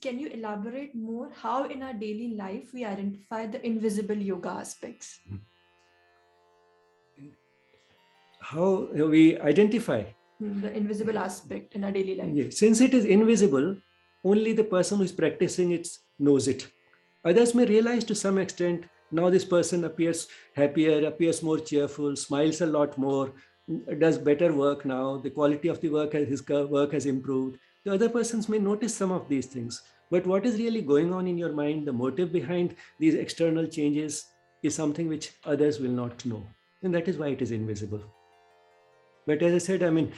Can you elaborate more how in our daily life we identify the invisible yoga aspects? How we identify? The invisible aspect in our daily life. Yeah. Since it is invisible, only the person who is practicing it knows it. Others may realize to some extent, now this person appears happier, appears more cheerful, smiles a lot more, does better work now, the quality of the work, his work has improved. The other persons may notice some of these things. But what is really going on in your mind, the motive behind these external changes, is something which others will not know. And that is why it is invisible. But as I said,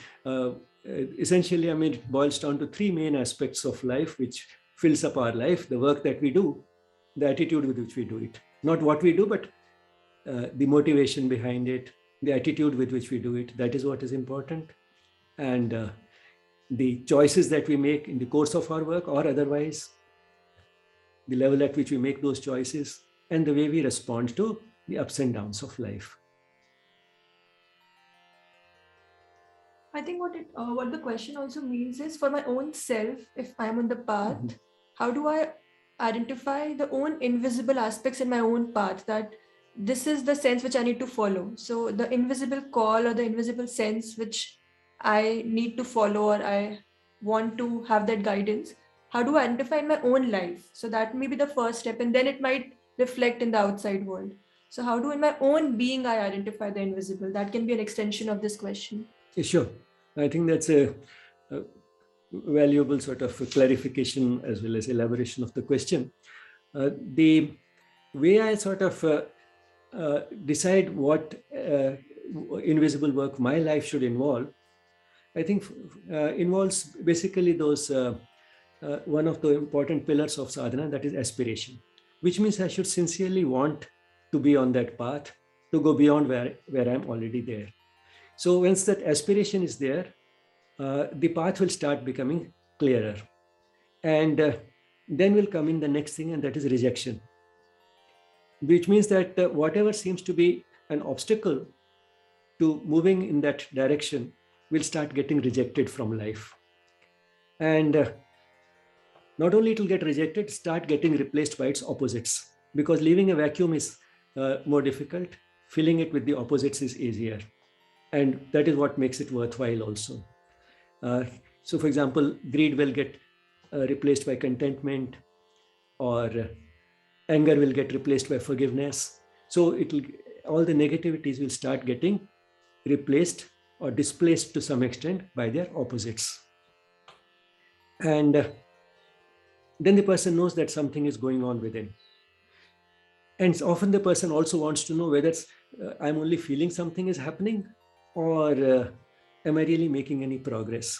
essentially, it boils down to three main aspects of life which fills up our life: the work that we do, the attitude with which we do it. Not what we do, but the motivation behind it, the attitude with which we do it. That is what is important. And the choices that we make in the course of our work or otherwise, the level at which we make those choices, and the way we respond to the ups and downs of life. I think what the question also means is, for my own self, if I'm on the path, how do I identify the own invisible aspects in my own path, that this is the sense which I need to follow? So the invisible call or the invisible sense which I need to follow, or I want to have that guidance, how do I identify in my own life? So that may be the first step, and then it might reflect in the outside world. So how do in my own being I identify the invisible? That can be an extension of this question. Sure. I think that's a valuable sort of clarification as well as elaboration of the question. The way I sort of decide what invisible work my life should involve, I think involves basically those one of the important pillars of sadhana, that is aspiration, which means I should sincerely want to be on that path, to go beyond where I'm already there. So once that aspiration is there, the path will start becoming clearer. And then will come in the next thing, and that is rejection, which means that whatever seems to be an obstacle to moving in that direction will start getting rejected from life. And not only it will get rejected, start getting replaced by its opposites, because leaving a vacuum is more difficult, filling it with the opposites is easier. And that is what makes it worthwhile also. So for example, greed will get replaced by contentment, or anger will get replaced by forgiveness. So all the negativities will start getting replaced or displaced to some extent by their opposites. And then the person knows that something is going on within. And often the person also wants to know whether I'm only feeling something is happening, or am I really making any progress?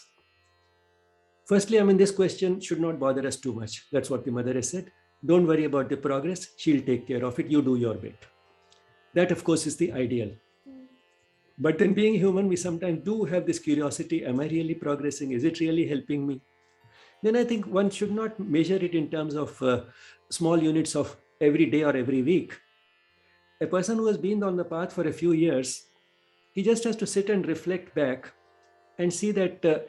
Firstly, this question should not bother us too much. That's what the mother has said. Don't worry about the progress. She'll take care of it. You do your bit. That, of course, is the ideal. But then, being human, we sometimes do have this curiosity. Am I really progressing? Is it really helping me? Then I think one should not measure it in terms of small units of every day or every week. A person who has been on the path for a few years, he just has to sit and reflect back and see that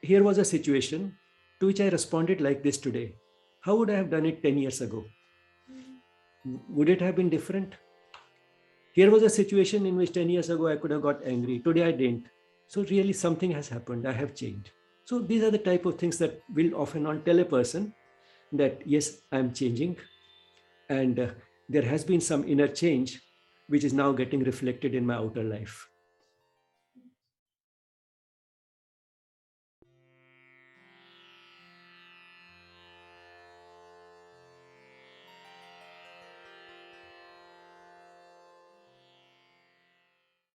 here was a situation to which I responded like this today. How would I have done it 10 years ago? Would it have been different? Here was a situation in which 10 years ago I could have got angry. Today I didn't. So really something has happened. I have changed. So these are the type of things that will often not tell a person that, yes, I'm changing. And there has been some inner change which is now getting reflected in my outer life.